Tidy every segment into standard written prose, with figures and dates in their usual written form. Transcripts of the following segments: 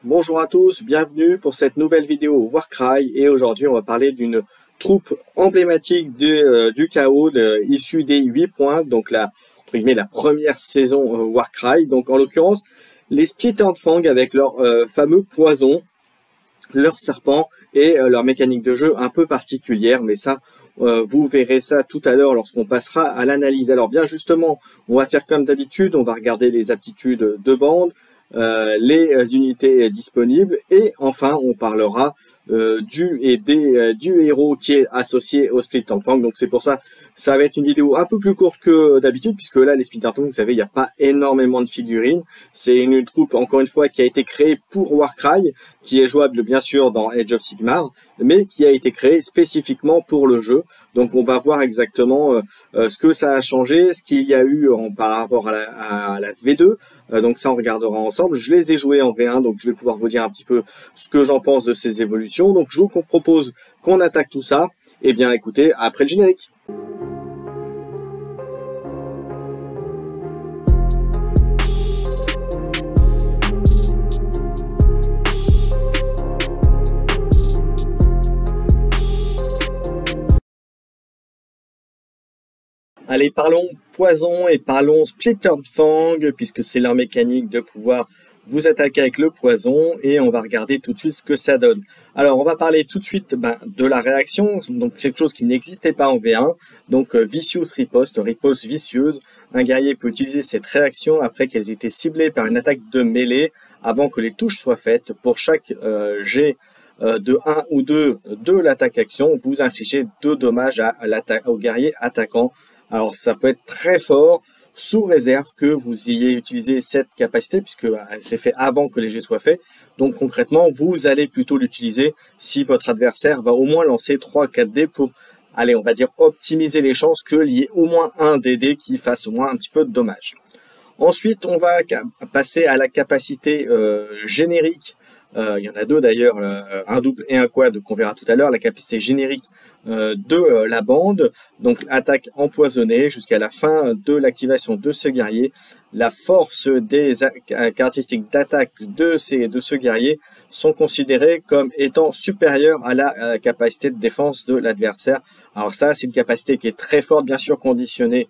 Bonjour à tous, bienvenue pour cette nouvelle vidéo Warcry et aujourd'hui on va parler d'une troupe emblématique du chaos issue des 8 points, donc entre guillemets, la première saison Warcry, donc en l'occurrence les Splittered Fang avec leur fameux poison, leur serpent et leur mécanique de jeu un peu particulière, mais ça vous verrez ça tout à l'heure lorsqu'on passera à l'analyse. Alors bien justement, on va faire comme d'habitude, on va regarder les aptitudes de bande, les unités disponibles et enfin on parlera du héros qui est associé au Splittered Fang. Donc c'est pour ça, ça va être une vidéo un peu plus courte que d'habitude, puisque là les Splittered Fang, vous savez, il n'y a pas énormément de figurines. C'est une troupe, encore une fois, qui a été créée pour Warcry, qui est jouable bien sûr dans Age of Sigmar, mais qui a été créée spécifiquement pour le jeu. Donc on va voir exactement ce que ça a changé, ce qu'il y a eu par rapport à la V2. Donc ça on regardera ensemble. Je les ai joués en V1, donc je vais pouvoir vous dire un petit peu ce que j'en pense de ces évolutions. Donc je vous propose qu'on attaque tout ça. Eh bien écoutez, après le générique. Allez, parlons poison et parlons Splittered Fang, puisque c'est leur mécanique de pouvoir vous attaquer avec le poison, et on va regarder tout de suite ce que ça donne. Alors, on va parler tout de suite de la réaction, donc c'est quelque chose qui n'existait pas en V1, donc Vicious Riposte, riposte vicieuse. Un guerrier peut utiliser cette réaction après qu'elles aient été ciblées par une attaque de mêlée, avant que les touches soient faites. Pour chaque jet de 1 ou 2 de l'attaque action, vous infligez 2 dommages au guerrier attaquant. Alors ça peut être très fort, sous réserve que vous ayez utilisé cette capacité, puisque elle s'est fait avant que les jets soient faits. Donc concrètement, vous allez plutôt l'utiliser si votre adversaire va au moins lancer 3-4 dés pour, allez, on va dire, optimiser les chances qu'il y ait au moins un des dés qui fasse au moins un petit peu de dommages. Ensuite, on va passer à la capacité générique. Il y en a deux d'ailleurs, un double et un quad qu'on verra tout à l'heure. La capacité générique de la bande, donc attaque empoisonnée jusqu'à la fin de l'activation de ce guerrier. La force des caractéristiques d'attaque de ce guerrier sont considérées comme étant supérieures à la capacité de défense de l'adversaire. Alors ça, c'est une capacité qui est très forte, bien sûr conditionnée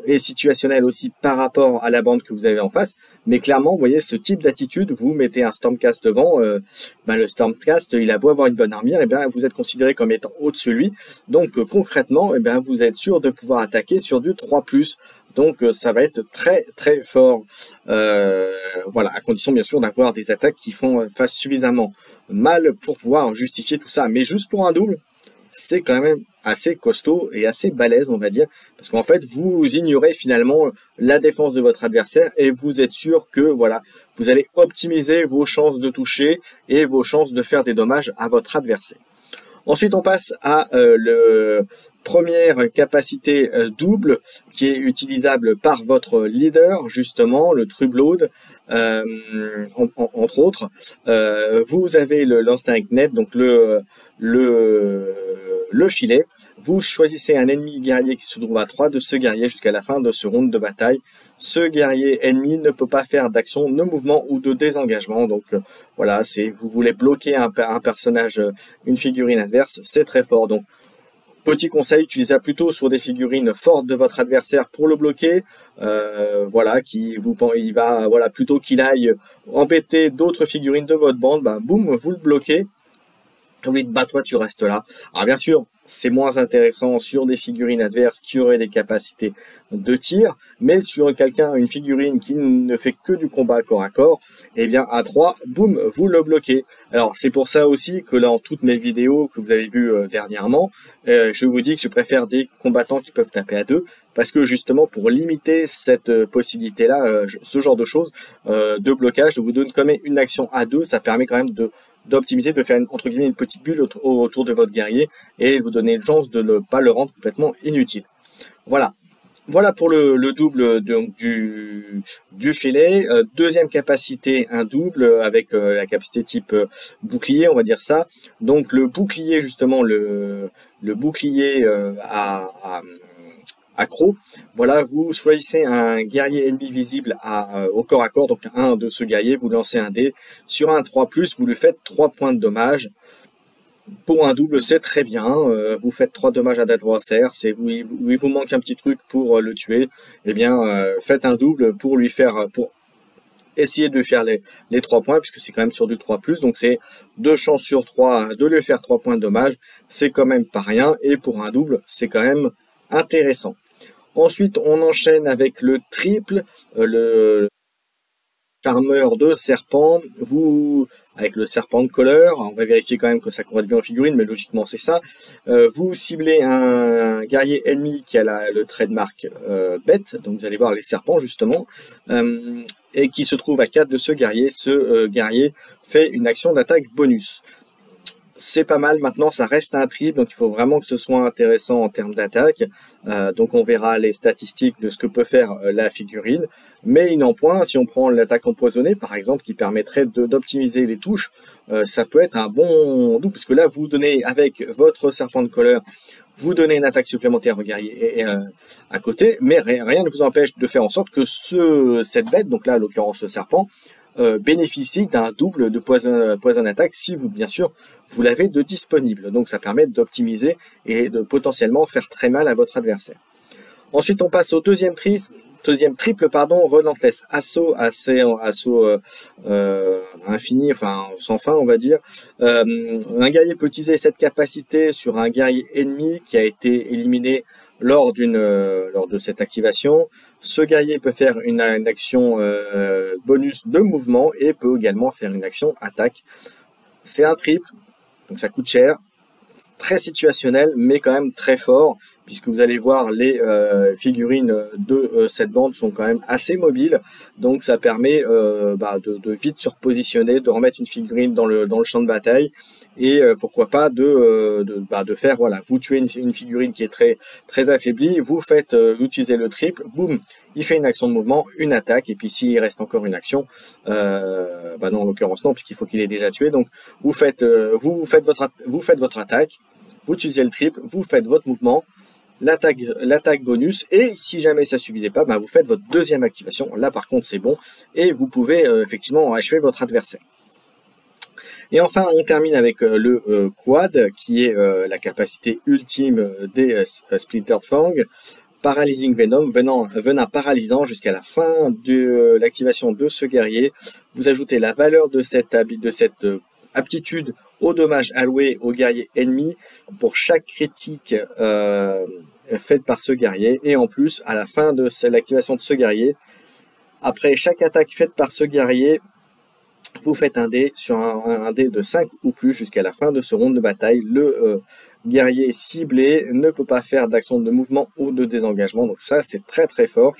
et situationnel aussi par rapport à la bande que vous avez en face, mais clairement, vous voyez, ce type d'attitude, vous mettez un Stormcast devant, le Stormcast, il a beau avoir une bonne armure, et bien vous êtes considéré comme étant au-dessus de lui, donc concrètement, et bien vous êtes sûr de pouvoir attaquer sur du 3+, donc ça va être très très fort, voilà, à condition bien sûr d'avoir des attaques qui fassent suffisamment mal pour pouvoir justifier tout ça, mais juste pour un double, c'est quand même assez costaud et assez balèze, on va dire, parce qu'en fait, vous ignorez finalement la défense de votre adversaire et vous êtes sûr que, voilà, vous allez optimiser vos chances de toucher et vos chances de faire des dommages à votre adversaire. Ensuite, on passe à la première capacité double qui est utilisable par votre leader, justement, le Trueblood, entre autres. Vous avez l'Instinct Net, donc le filet. Vous choisissez un ennemi guerrier qui se trouve à 3 de ce guerrier jusqu'à la fin de ce round de bataille. Ce guerrier ennemi ne peut pas faire d'action de mouvement ou de désengagement. Donc voilà, vous voulez bloquer un personnage, une figurine adverse, c'est très fort. Donc petit conseil, utilisez-la plutôt sur des figurines fortes de votre adversaire pour le bloquer. Voilà, il va, voilà, plutôt qu'il aille embêter d'autres figurines de votre bande, boum, vous le bloquez. Vous dites, toi tu restes là. Alors bien sûr, c'est moins intéressant sur des figurines adverses qui auraient des capacités de tir, mais sur une figurine qui ne fait que du combat corps à corps, eh bien à 3, boum, vous le bloquez. Alors c'est pour ça aussi que dans toutes mes vidéos que vous avez vues dernièrement, je vous dis que je préfère des combattants qui peuvent taper à 2, parce que justement pour limiter cette possibilité-là, ce genre de choses, de blocage, je vous donne quand même une action à 2, ça permet quand même d'optimiser, de faire entre guillemets une petite bulle autour de votre guerrier et vous donner une chance de ne pas le rendre complètement inutile. Voilà. Voilà pour le double du filet. Deuxième capacité, un double avec la capacité type bouclier, on va dire ça. Donc le bouclier, justement, le bouclier accro. Voilà, vous choisissez un guerrier ennemi visible au corps à corps, donc un de ce guerrier, vous lancez un dé. Sur un 3+, vous lui faites 3 points de dommage. Pour un double, c'est très bien. Vous faites 3 dommages à l'adversaire. Il vous manque un petit truc pour le tuer. Eh bien, faites un double pour lui faire, pour essayer de lui faire les 3 points, puisque c'est quand même sur du 3+. Donc c'est 2 chances sur 3 de lui faire 3 points de dommage. C'est quand même pas rien. Et pour un double, c'est quand même intéressant. Ensuite, on enchaîne avec le triple, le charmeur de serpent. Avec le serpent de couleur, on va vérifier quand même que ça correspond bien aux figurines, mais logiquement c'est ça. Vous ciblez un guerrier ennemi qui a le trademark bête, donc vous allez voir les serpents justement, et qui se trouve à 4 de ce guerrier. Ce guerrier fait une action d'attaque bonus. C'est pas mal, maintenant ça reste un triple, donc il faut vraiment que ce soit intéressant en termes d'attaque. Donc on verra les statistiques de ce que peut faire la figurine. Mais il en point, si on prend l'attaque empoisonnée par exemple, qui permettrait d'optimiser les touches, ça peut être un bon double, parce que là vous donnez avec votre serpent de couleur, vous donnez une attaque supplémentaire au guerrier à côté, mais rien ne vous empêche de faire en sorte que cette bête, donc là en l'occurrence le serpent, bénéficie d'un double de poison attaque si vous, bien sûr, vous l'avez de disponible. Donc ça permet d'optimiser et de potentiellement faire très mal à votre adversaire. Ensuite, on passe au deuxième triple, Relentless, assaut infini, enfin sans fin, on va dire. Un guerrier peut utiliser cette capacité sur un guerrier ennemi qui a été éliminé lors de cette activation. Ce guerrier peut faire une action bonus de mouvement et peut également faire une action attaque. C'est un triple, donc ça coûte cher, très situationnel, mais quand même très fort, puisque vous allez voir les figurines de cette bande sont quand même assez mobiles, donc ça permet de vite se repositionner, de remettre une figurine dans le champ de bataille, et pourquoi pas de faire, voilà, vous tuez une figurine qui est très, très affaiblie, vous utilisez le triple, boum, il fait une action de mouvement, une attaque, et puis s'il reste encore une action, non, en l'occurrence non, puisqu'il faut qu'il ait déjà tué, donc vous faites votre attaque, vous utilisez le triple, vous faites votre mouvement, l'attaque bonus, et si jamais ça suffisait pas, vous faites votre deuxième activation, là par contre c'est bon, et vous pouvez effectivement achever votre adversaire. Et enfin, on termine avec le quad, qui est la capacité ultime des Splintered Fang. Paralysing Venom, venin paralysant jusqu'à la fin de l'activation de ce guerrier. Vous ajoutez la valeur de cette aptitude au dommage alloué au guerrier ennemi pour chaque critique faite par ce guerrier. Et en plus, à la fin de l'activation de ce guerrier, après chaque attaque faite par ce guerrier, vous faites un dé sur un dé de 5 ou plus jusqu'à la fin de ce round de bataille. Le guerrier ciblé ne peut pas faire d'action de mouvement ou de désengagement. Donc ça, c'est très très fort.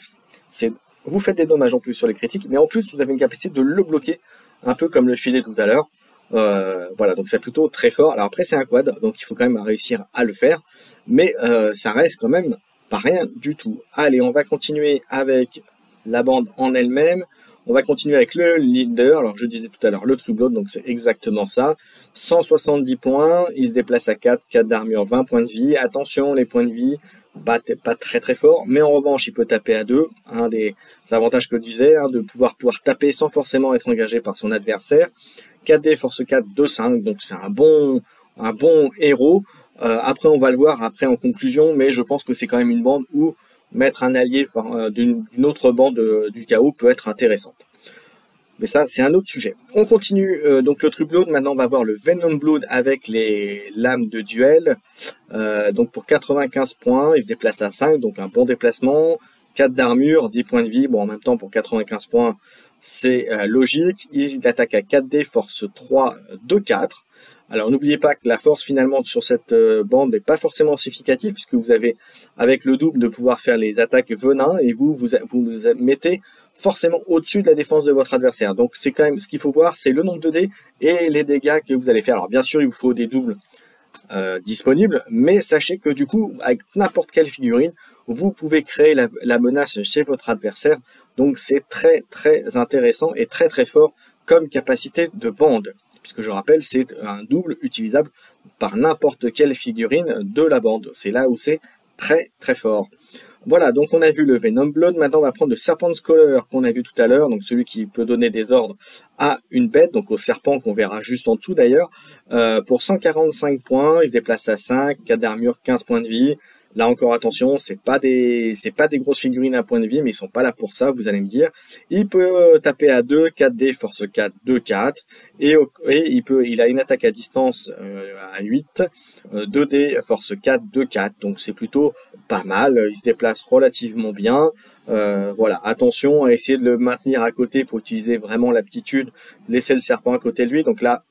Vous faites des dommages en plus sur les critiques, mais en plus, vous avez une capacité de le bloquer, un peu comme le filet tout à l'heure. Voilà, donc c'est plutôt très fort. Alors après, c'est un quad, donc il faut quand même réussir à le faire. Mais ça reste quand même pas rien du tout. Allez, on va continuer avec la bande en elle-même. On va continuer avec le leader. Alors, je disais tout à l'heure le Trublot, donc c'est exactement ça. 170 points, il se déplace à 4, 4 d'armure, 20 points de vie. Attention, les points de vie, pas très très fort, mais en revanche, il peut taper à 2. Un des avantages que je disais, de pouvoir taper sans forcément être engagé par son adversaire. 4D, force 4, 2, 5, donc c'est un bon héros. Après, on va le voir après en conclusion, mais je pense que c'est quand même une bande où mettre un allié d'une autre bande du chaos peut être intéressante. Mais ça, c'est un autre sujet. On continue, donc le Trublot, maintenant on va voir le Venom Blood avec les lames de duel. Donc pour 95 points, il se déplace à 5, donc un bon déplacement. 4 d'armure, 10 points de vie, bon en même temps pour 95 points, c'est logique. Il attaque à 4D, force 3, 2, 4. Alors n'oubliez pas que la force finalement sur cette bande n'est pas forcément significative, puisque vous avez avec le double de pouvoir faire les attaques venin, et vous mettez forcément au-dessus de la défense de votre adversaire. Donc c'est quand même ce qu'il faut voir, c'est le nombre de dés et les dégâts que vous allez faire. Alors bien sûr il vous faut des doubles disponibles, mais sachez que du coup avec n'importe quelle figurine, vous pouvez créer la menace chez votre adversaire. Donc c'est très très intéressant et très très fort comme capacité de bande, puisque je rappelle, c'est un double utilisable par n'importe quelle figurine de la bande. C'est là où c'est très très fort. Voilà, donc on a vu le Venom Blood, maintenant on va prendre le Serpent Scholar qu'on a vu tout à l'heure, donc celui qui peut donner des ordres à une bête, donc au serpent qu'on verra juste en dessous d'ailleurs, pour 145 points, il se déplace à 5, 4 d'armure, 15 points de vie. Là encore attention, c'est pas des grosses figurines à point de vie, mais ils sont pas là pour ça, vous allez me dire. Il peut taper à 2, 4D, force 4, 2, 4, et il a une attaque à distance à 8, 2D, force 4, 2, 4, donc c'est plutôt pas mal, il se déplace relativement bien. Voilà, attention à essayer de le maintenir à côté pour utiliser vraiment l'aptitude, laisser le serpent à côté de lui, donc là,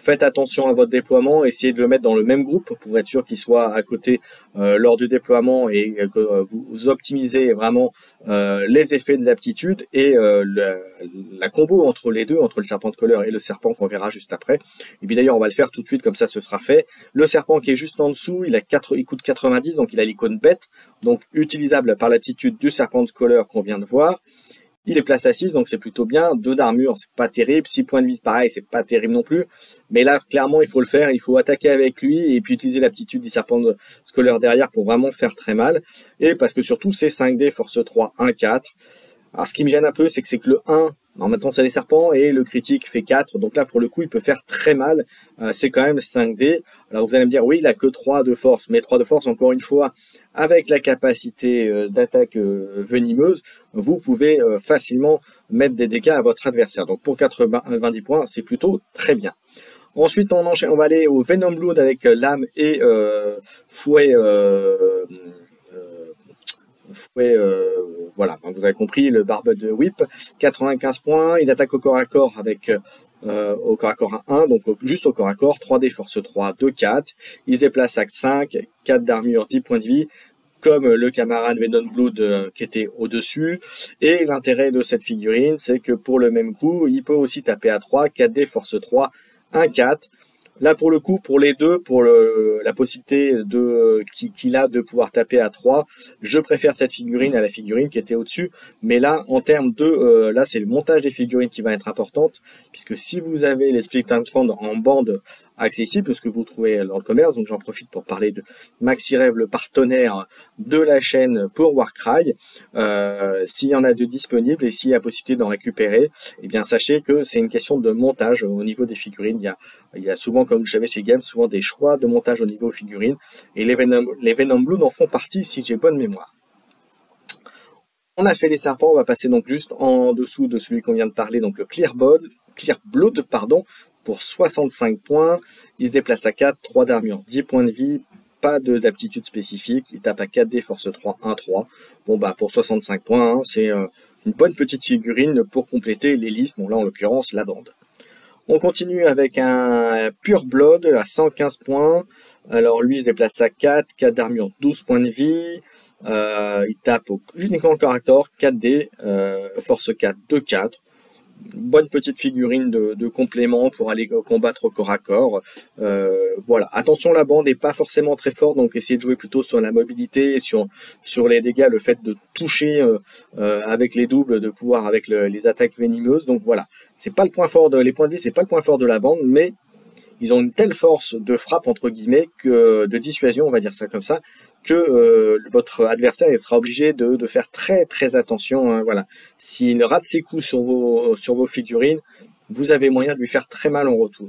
faites attention à votre déploiement, essayez de le mettre dans le même groupe pour être sûr qu'il soit à côté lors du déploiement et que vous optimisez vraiment les effets de l'aptitude et la combo entre les deux, entre le serpent de couleur et le serpent qu'on verra juste après. Et puis d'ailleurs, on va le faire tout de suite, comme ça ce sera fait. Le serpent qui est juste en dessous, il coûte 90, donc il a l'icône bête, donc utilisable par l'aptitude du serpent de couleur qu'on vient de voir. Il se déplace à 6, donc c'est plutôt bien. 2 d'armure, c'est pas terrible. 6 points de vie, pareil, c'est pas terrible non plus. Mais là, clairement, il faut le faire. Il faut attaquer avec lui et puis utiliser l'aptitude du serpent de scolaire derrière pour vraiment faire très mal. Et parce que surtout, c'est 5D, force 3, 1, 4. Alors, ce qui me gêne un peu, c'est que le 1, en même temps, c'est des serpents et le critique fait 4. Donc là, pour le coup, il peut faire très mal. C'est quand même 5D. Alors, vous allez me dire, oui, il a que 3 de force. Mais 3 de force, encore une fois, avec la capacité d'attaque venimeuse, vous pouvez facilement mettre des dégâts à votre adversaire. Donc, pour 90 points, c'est plutôt très bien. Ensuite, on va aller au Venom Blood avec lame et fouet... voilà, vous avez compris, le Barbed Whip, 95 points, il attaque au corps à corps avec au corps à corps à 1, donc juste au corps à corps, 3D force 3, 2, 4, il se déplace à 5, 4 d'armure, 10 points de vie, comme le camarade Venom Blood qui était au-dessus, et l'intérêt de cette figurine, c'est que pour le même coup, il peut aussi taper à 3, 4D force 3, 1, 4, là, pour le coup, pour les deux, pour la possibilité qu'il a de pouvoir taper à 3, je préfère cette figurine à la figurine qui était au-dessus. Mais là, en termes de... là, c'est le montage des figurines qui va être importante, puisque si vous avez les Split Fund en bande accessible, ce que vous trouvez dans le commerce, donc j'en profite pour parler de MaxiRev, le partenaire de la chaîne pour Warcry. S'il y en a de disponibles et s'il y a possibilité d'en récupérer, eh bien sachez que c'est une question de montage au niveau des figurines. Il y a souvent, comme vous savez chez Games, souvent des choix de montage au niveau figurines, et les Venom Blood en font partie si j'ai bonne mémoire. On a fait les serpents, on va passer donc juste en dessous de celui qu'on vient de parler, donc le Clear Blood, pardon, pour 65 points, il se déplace à 4, 3 d'armure, 10 points de vie, pas d'aptitude spécifique, il tape à 4D, force 3, 1, 3. Bon bah pour 65 points, hein, c'est une bonne petite figurine pour compléter les listes, bon là en l'occurrence la bande. On continue avec un Pure Blood à 115 points, alors lui il se déplace à 4, 4 d'armure, 12 points de vie, il tape uniquement au corps à corps, 4D, force 4, 2, 4. Bonne petite figurine de complément pour aller combattre au corps à corps. Voilà. Attention, la bande n'est pas forcément très forte, donc essayez de jouer plutôt sur la mobilité, sur les dégâts, le fait de toucher avec les doubles, de pouvoir avec les attaques venimeuses. Donc voilà, c'est pas le point fort les points de vie, c'est pas le point fort de la bande, mais ils ont une telle force de frappe entre guillemets de dissuasion, on va dire ça comme ça, que votre adversaire il sera obligé de faire très très attention. Hein, voilà. S'il rate ses coups sur vos figurines, vous avez moyen de lui faire très mal en retour.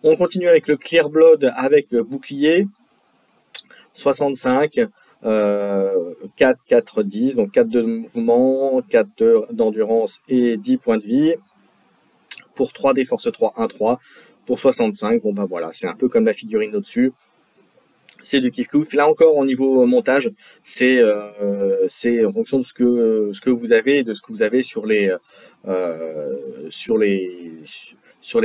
On continue avec le Clear Blood avec bouclier, 65, 4, 4, 10, donc 4 de mouvement, 4 d'endurance et 10 points de vie, pour 3D force 3, 1, 3, pour 65, bon bah voilà, c'est un peu comme la figurine au-dessus. C'est du kiff-kiff. Là encore, au niveau montage, c'est en fonction de ce que vous avez et de ce que vous avez sur les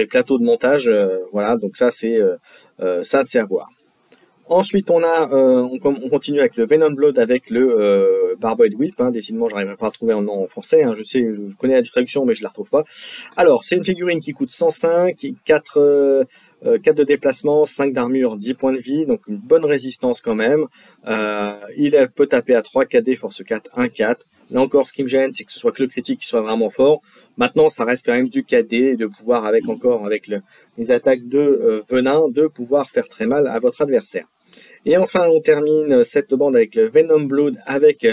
plateaux de montage. Voilà, donc ça c'est à voir. Ensuite, on continue avec le Venom Blood avec le Barbed Whip. Hein. Décidément, j'arriverai pas à trouver un nom en français. Hein. Je connais la traduction, mais je la retrouve pas. Alors, c'est une figurine qui coûte 105, 4 de déplacement, 5 d'armure, 10 points de vie, donc une bonne résistance quand même. Il peut taper à 3, 4D, force 4, 1, 4. Là encore, ce qui me gêne, c'est que ce soit que le critique qui soit vraiment fort. Maintenant, ça reste quand même du 4D, de pouvoir avec les attaques de venin, de pouvoir faire très mal à votre adversaire. Et enfin, on termine cette bande avec le Venom Blood avec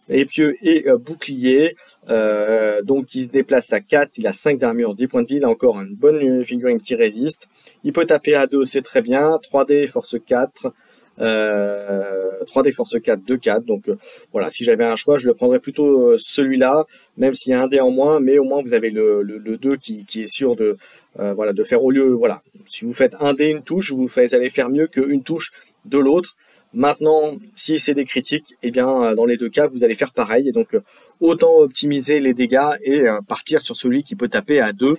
épieu et bouclier. Donc il se déplace à 4, il a 5 d'armure, 10 points de vie, il a encore une bonne figurine qui résiste. Il peut taper à 2, c'est très bien. 3D, force 4. 3D force 4, 2, 4. Donc voilà, si j'avais un choix, je le prendrais plutôt celui-là, même s'il y a un dé en moins, mais au moins vous avez le 2 qui est sûr de, voilà, de faire au lieu, voilà. Si vous faites un dé, une touche, vous allez faire mieux qu'une touche de l'autre. Maintenant, si c'est des critiques, eh bien, dans les deux cas, vous allez faire pareil. Et donc, autant optimiser les dégâts et partir sur celui qui peut taper à 2.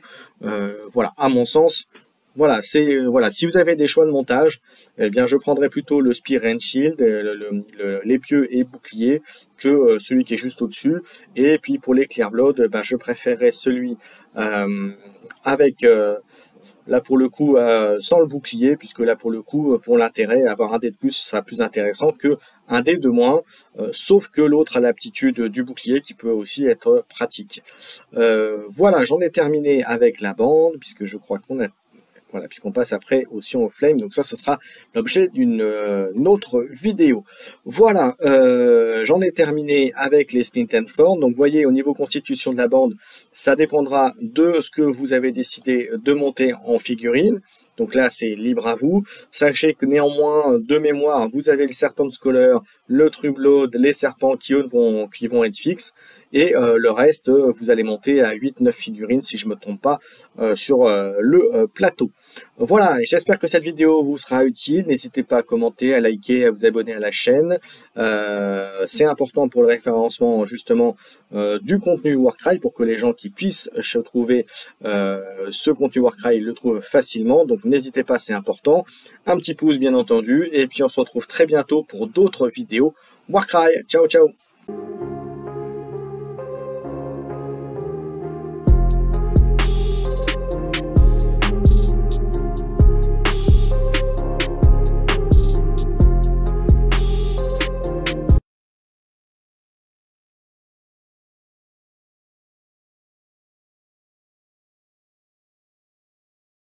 Voilà, à mon sens, voilà, voilà. Si vous avez des choix de montage, eh bien, je prendrais plutôt le Spear and Shield, l'épieu et bouclier, que celui qui est juste au-dessus. Et puis, pour les Clear Blood, ben, je préférerais celui avec... là pour le coup sans le bouclier, puisque là pour le coup pour l'intérêt, avoir un dé de plus sera plus intéressant que un dé de moins, sauf que l'autre a l'aptitude du bouclier qui peut aussi être pratique. Voilà, j'en ai terminé avec la bande, puisque je crois qu'on a voilà, puisqu'on passe après au Sion of Flame, donc ça ce sera l'objet d'une autre vidéo. Voilà, j'en ai terminé avec les Splint and Thorn. Donc vous voyez, au niveau constitution de la bande, ça dépendra de ce que vous avez décidé de monter en figurine. Donc là, c'est libre à vous. Sachez que néanmoins, de mémoire, vous avez le Serpent Scholar, le Trueblood, les serpents qui vont être fixes. Et le reste, vous allez monter à 8-9 figurines, si je ne me trompe pas, sur le plateau. Voilà, j'espère que cette vidéo vous sera utile. N'hésitez pas à commenter, à liker, à vous abonner à la chaîne. C'est important pour le référencement justement du contenu Warcry, pour que les gens qui puissent se trouver ce contenu Warcry le trouvent facilement. Donc n'hésitez pas, c'est important. Un petit pouce bien entendu. Et puis on se retrouve très bientôt pour d'autres vidéos Warcry. Ciao ciao.